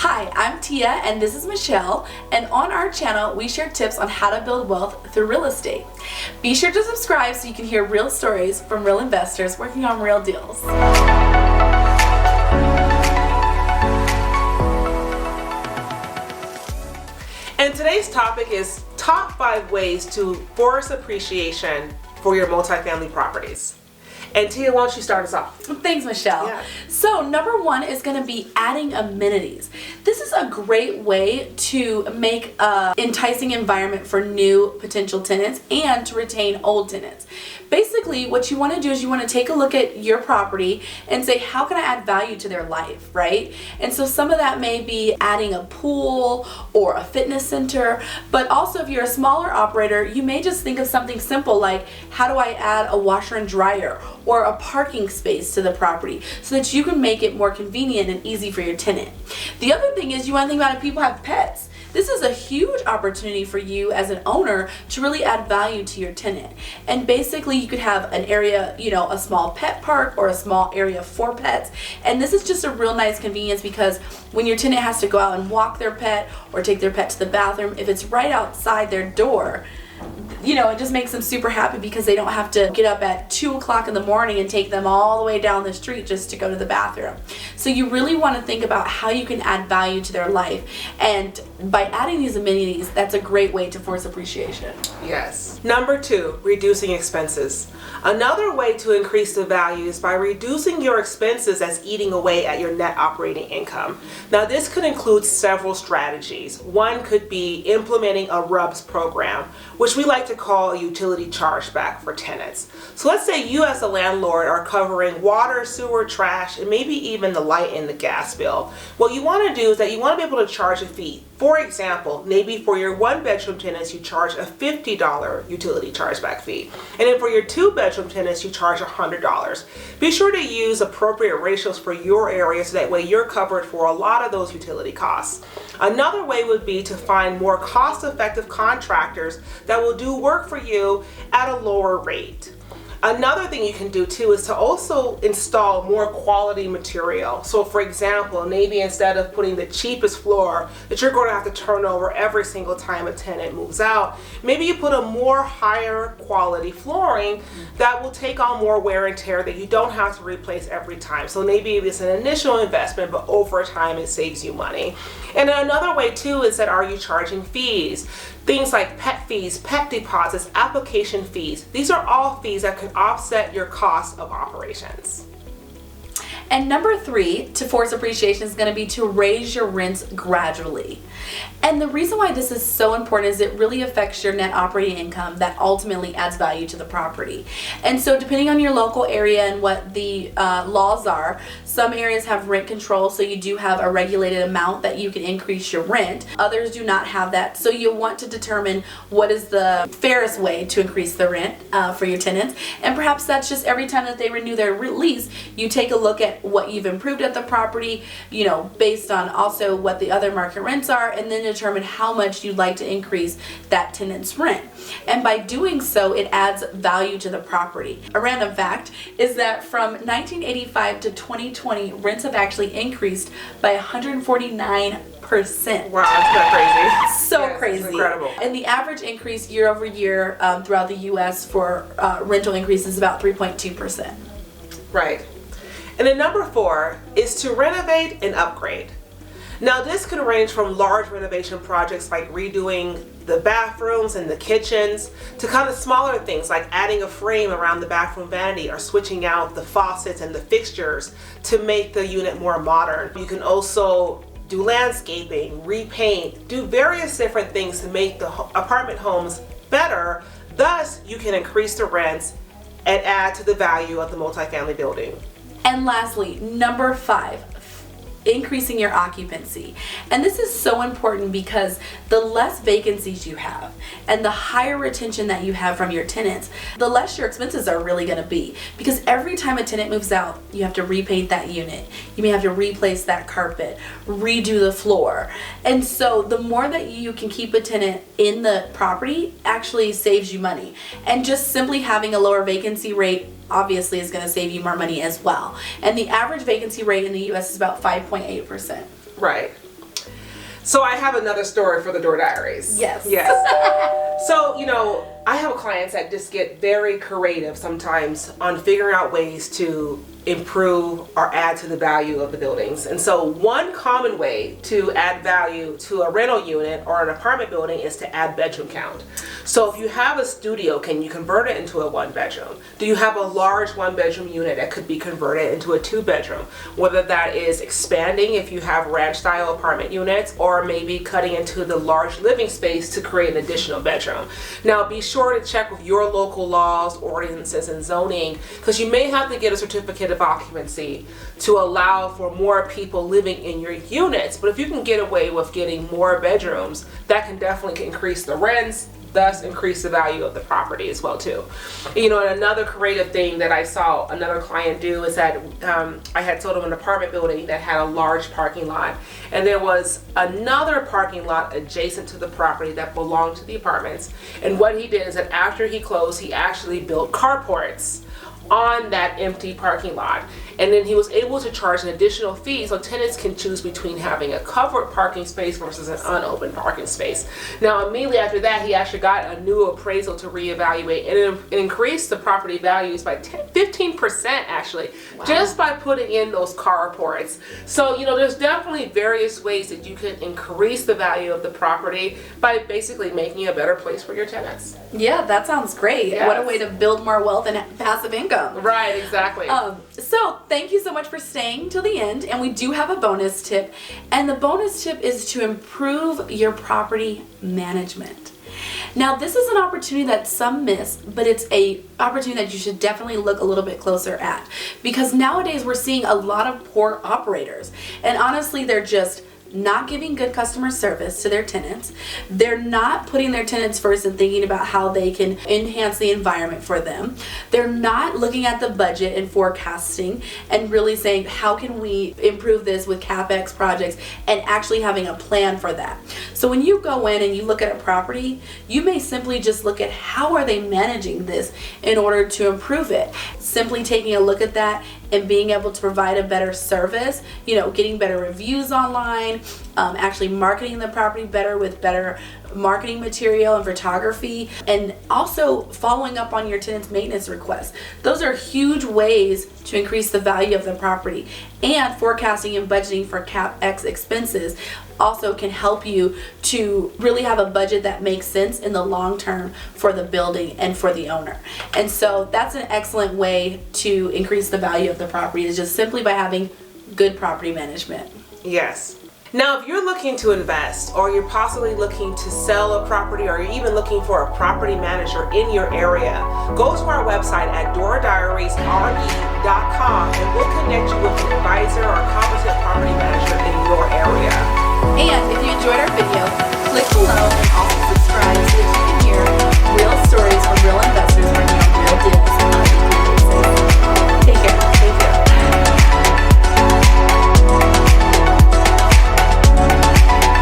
Hi, I'm Tia and this is Michelle, and on our channel we share tips on how to build wealth through real estate. Be sure to subscribe so you can hear real stories from real investors working on real deals. And today's topic is top 5 ways to force appreciation for your multifamily properties. And Tia, why don't you start us off? Thanks, Michelle. Yeah. So number 1 is going to be adding amenities. This is a great way to make an enticing environment for new potential tenants and to retain old tenants. Basically, what you want to do is you want to take a look at your property and say, how can I add value to their life, right? And so some of that may be adding a pool or a fitness center, but also if you're a smaller operator, you may just think of something simple like, how do I add a washer and dryer or a parking space to the property so that you can make it more convenient and easy for your tenant. The other thing is you want to think about if people have pets. This is a huge opportunity for you as an owner to really add value to your tenant. And basically you could have an area, a small pet park or a small area for pets. And this is just a real nice convenience because when your tenant has to go out and walk their pet or take their pet to the bathroom, if it's right outside their door, it just makes them super happy because they don't have to get up at 2 o'clock in the morning and take them all the way down the street just to go to the bathroom. So you really want to think about how you can add value to their life. And by adding these amenities, that's a great way to force appreciation. Yes. Number 2, reducing expenses. Another way to increase the value is by reducing your expenses as eating away at your net operating income. Now this could include several strategies. One could be implementing a RUBS program, which we like to call a utility chargeback for tenants. So let's say you as a landlord are covering water, sewer, trash, and maybe even the light and the gas bill. What you want to do is that you want to be able to charge a fee. For example, maybe for your 1-bedroom tenants, you charge a $50 utility chargeback fee. And then for your 2-bedroom tenants, you charge $100. Be sure to use appropriate ratios for your area so that way you're covered for a lot of those utility costs. Another way would be to find more cost-effective contractors that will do work for you at a lower rate. Another thing you can do too is to also install more quality material. So for example, maybe instead of putting the cheapest floor that you're going to have to turn over every single time a tenant moves out, maybe you put a more higher quality flooring that will take on more wear and tear that you don't have to replace every time. So maybe it's an initial investment, but over time it saves you money. And then another way too is that are you charging fees? Things like pet fees, pet deposits, application fees. These are all fees that can offset your cost of operations. And number 3 to force appreciation is going to be to raise your rents gradually. And the reason why this is so important is it really affects your net operating income that ultimately adds value to the property. And so depending on your local area and what the laws are, some areas have rent control, so you do have a regulated amount that you can increase your rent. Others do not have that, so you want to determine what is the fairest way to increase the rent for your tenants. And perhaps that's just every time that they renew their lease, you take a look at what you've improved at the property, based on also what the other market rents are, and then determine how much you'd like to increase that tenant's rent. And by doing so, it adds value to the property. A random fact is that from 1985 to 2020, rents have actually increased by 149%. Wow, that's not crazy. So yes, crazy. Incredible. And the average increase year over year throughout the U.S. for rental increase is about 3.2%. Right. And then number 4 is to renovate and upgrade. Now this can range from large renovation projects like redoing the bathrooms and the kitchens to kind of smaller things like adding a frame around the bathroom vanity or switching out the faucets and the fixtures to make the unit more modern. You can also do landscaping, repaint, do various different things to make the apartment homes better. Thus, you can increase the rents and add to the value of the multifamily building. And lastly, number 5, increasing your occupancy. And this is so important because the less vacancies you have and the higher retention that you have from your tenants, the less your expenses are really going to be. Because every time a tenant moves out, you have to repaint that unit. You may have to replace that carpet, redo the floor. And so the more that you can keep a tenant in the property actually saves you money. And just simply having a lower vacancy rate obviously is going to save you more money as well. And the average vacancy rate in the US is about 5.8%. Right. So I have another story for the Door Diaries. Yes. Yes. So, I have clients that just get very creative sometimes on figuring out ways to improve or add to the value of the buildings. And so one common way to add value to a rental unit or an apartment building is to add bedroom count. So if you have a studio, can you convert it into a 1-bedroom? Do you have a large 1-bedroom unit that could be converted into a 2-bedroom? Whether that is expanding if you have ranch style apartment units, or maybe cutting into the large living space to create an additional bedroom. Now be sure to check with your local laws, ordinances, and zoning, because you may have to get a certificate of occupancy to allow for more people living in your units. But if you can get away with getting more bedrooms, that can definitely increase the rents, thus increase the value of the property as well too. And another creative thing that I saw another client do is that I had sold him an apartment building that had a large parking lot, and there was another parking lot adjacent to the property that belonged to the apartments. And what he did is that after he closed, he actually built carports on that empty parking lot. And then he was able to charge an additional fee so tenants can choose between having a covered parking space versus an unopened parking space. Now immediately after that, he actually got a new appraisal to reevaluate, and it increased the property values by 15% actually. Wow. Just by putting in those carports. So there's definitely various ways that you can increase the value of the property by basically making a better place for your tenants. Yeah, that sounds great. Yes. What a way to build more wealth and passive income. Right, exactly. So thank you so much for staying till the end, and we do have a bonus tip, and the bonus tip is to improve your property management. Now this is an opportunity that some miss, but it's a opportunity that you should definitely look a little bit closer at, because nowadays we're seeing a lot of poor operators, and honestly they're just not giving good customer service to their tenants. They're not putting their tenants first and thinking about how they can enhance the environment for them. They're not looking at the budget and forecasting and really saying, how can we improve this with CapEx projects, and actually having a plan for that. So when you go in and you look at a property, you may simply just look at how are they managing this in order to improve it. Simply taking a look at that and being able to provide a better service, getting better reviews online, actually marketing the property better with better marketing material and photography, and also following up on your tenant's maintenance requests. Those are huge ways to increase the value of the property. And forecasting and budgeting for CapEx expenses also can help you to really have a budget that makes sense in the long term for the building and for the owner. And so that's an excellent way to increase the value of the property, is just simply by having good property management. Yes. Now, if you're looking to invest, or you're possibly looking to sell a property, or you're even looking for a property manager in your area, go to our website at doordiariesre.com, and we'll connect you with an advisor or competent property manager in your area.